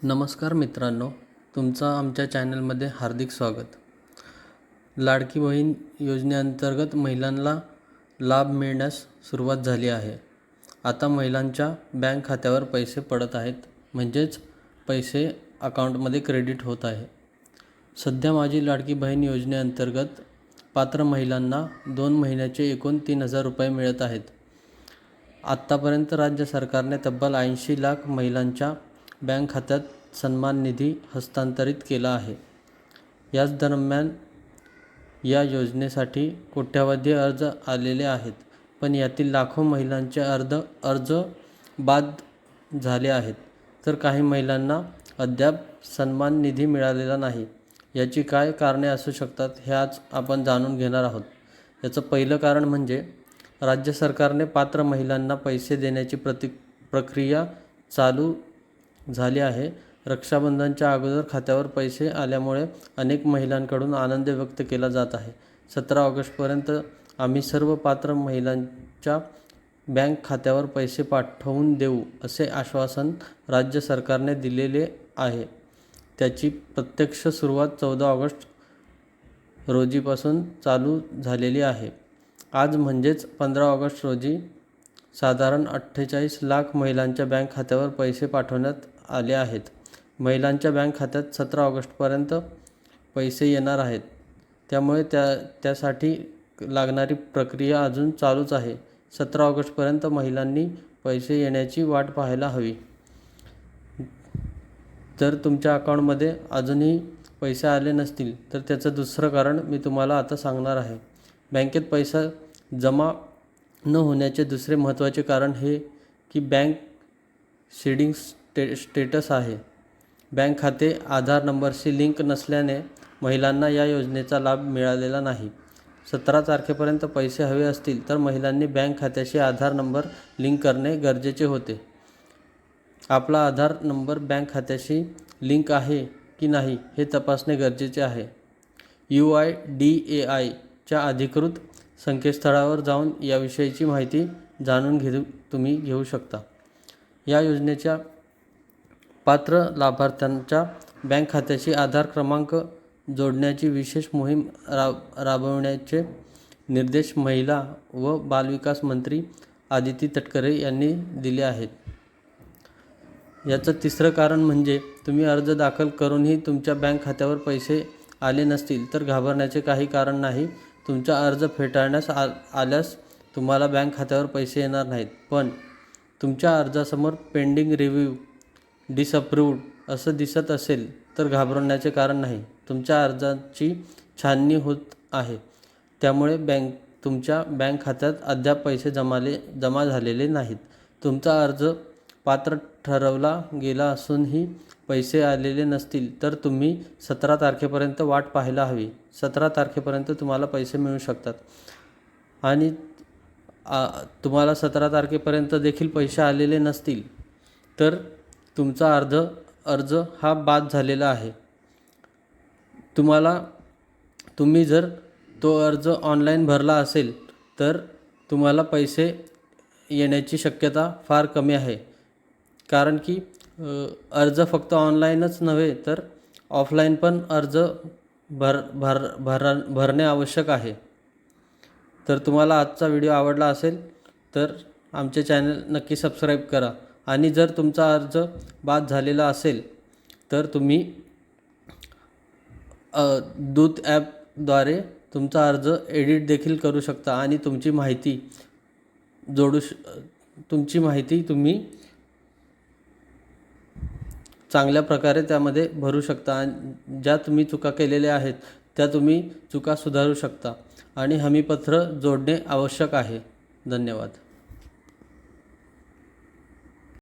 नमस्कार मित्रांनो, तुमचं आमच्या चॅनलमध्ये हार्दिक स्वागत. लाडकी बहीण योजनेअंतर्गत महिलांना लाभ मिळण्यास सुरुवात झाली आहे. आता महिलांच्या बँक खात्यावर पैसे पडत आहेत, म्हणजेच पैसे अकाउंटमध्ये क्रेडिट होत आहे. सध्या माझी लाडकी बहीण योजनेअंतर्गत पात्र महिलांना 2 महिन्याचे एकूण 3,000 रुपये मिळत आहेत. आत्तापर्यंत राज्य सरकारने तब्बल 80 लाख महिलांच्या बँक खात्यात सन्मान निधी हस्तांतरित केला आहे. याच दरम्यान या योजनेसाठी कोट्यावधी अर्ज आलेले आहेत, पण यातील लाखो महिलांचे अर्ज बाद झाले आहेत, तर काही महिलांना अद्याप सन्मान निधी मिळालेला नाही. याची काय कारणे असू शकतात हे आज आपण जाणून घेणार आहोत. याचं पहिलं कारण म्हणजे राज्य सरकारने पात्र महिलांना पैसे देण्याची प्रक्रिया चालू झाली आहे. रक्षाबंधनच्या अगोदर खात्यावर पैसे आल्यामुळे अनेक महिलांकडून आनंद व्यक्त केला जात आहे. 17 ऑगस्टपर्यंत आम्ही सर्व पात्र महिलांच्या बँक खात्यावर पैसे पाठवून देऊ, असे आश्वासन राज्य सरकारने दिलेले आहे. त्याची प्रत्यक्ष सुरुवात 14 ऑगस्ट रोजीपासून चालू झालेली आहे. आज म्हणजेच 15 ऑगस्ट रोजी साधारण 48 लाख महिलांच्या बँक खात्यावर पैसे पाठवण्यात आले आहेत. महिलांच्या बँक खात्यात 17 ऑगस्टपर्यंत पैसे येणार आहेत, त्यामुळे त्यासाठी लागणारी प्रक्रिया अजून चालूच आहे. 17 ऑगस्टपर्यंत महिलांनी पैसे येण्याची वाट पाहायला हवी. जर तुमच्या अकाउंटमध्ये अजूनही पैसे आले नसतील तर त्याचं दुसरं कारण मी तुम्हाला आता सांगणार आहे. बँकेत पैसा जमा न होण्याचे दुसरे महत्त्वाचे कारण हे की बँक सीडिंग स्टेटस आहे. बँक खाते आधार नंबरशी लिंक नसल्याने महिलांना या योजनेचा लाभ मिळालेला नाही. 17 तारखेपर्यंत पैसे हवे असतील तर महिलांनी बँक खात्याशी आधार नंबर लिंक करणे गरजेचे होते. आपला आधार नंबर बँक खात्याशी लिंक आहे की नाही हे तपासणे गरजेचे आहे. UIDAI च्या अधिकृत संकेतस्थळावर जाऊन याविषयीची माहिती जाणून तुम्ही घेऊ शकता. या योजनेच्या पात्र लाभार्थ्यांच्या बँक खात्याशी आधार क्रमांक जोडण्याची विशेष मोहीम राबवण्याचे निर्देश महिला व बालविकास मंत्री आदिती तटकरे यांनी दिले आहेत. याचं तिसरं कारण म्हणजे तुम्ही अर्ज दाखल करूनही तुमच्या बँक खात्यावर पैसे आले नसतील तर घाबरण्याचे काही कारण नाही. तुमचा अर्ज फेटाळण्यास आल्यास तुम्हाला बँक खात्यावर पैसे येणार नाहीत, पण तुमच्या अर्जासमोर पेंडिंग रिव्ह्यू, डिसअप्रूव्ड असं दिसत असेल तर घाबरण्याचे कारण नाही. तुमच्या अर्जाची छाननी होत आहे, त्यामुळे तुमच्या बँक खात्यात अद्याप पैसे जमा झालेले नाहीत. तुमचा अर्ज पात्र ठरवला गेला असूनही पैसे आलेले नसतील तर तुम्ही 17 तारखेपर्यंत वाट पाहायला हवी. 17 तारखेपर्यंत तुम्हाला पैसे मिळू शकतात आणि तुम्हाला 17 तारखेपर्यंत देखील पैसे आलेले नसतील तर तुमचा अर्ज हा बाद झालेला आहे. तुम्ही जर तो अर्ज ऑनलाईन भरला असेल तर तुम्हाला पैसे येण्याची शक्यता फार कमी आहे, कारण की अर्ज फक्त ऑनलाईनच नव्हे तर ऑफलाईन पण अर्ज भरणे आवश्यक आहे. तर तुम्हाला आजचा व्हिडिओ आवडला असेल तर आमचे चॅनल नक्की सबस्क्राईब करा. आणि जर तुमचा अर्ज बाद झालेला असेल तर तुम्ही दूत ॲपद्वारे तुमचा अर्ज एडिट देखील करू शकता आणि तुमची माहिती तुम्ही चांगल्या प्रकारे त्यामध्ये भरू शकता. आणि ज्या तुम्ही चुका केलेल्या आहेत त्या तुम्ही चुका सुधारू शकता आणि हमीपत्र जोडणे आवश्यक आहे. धन्यवाद.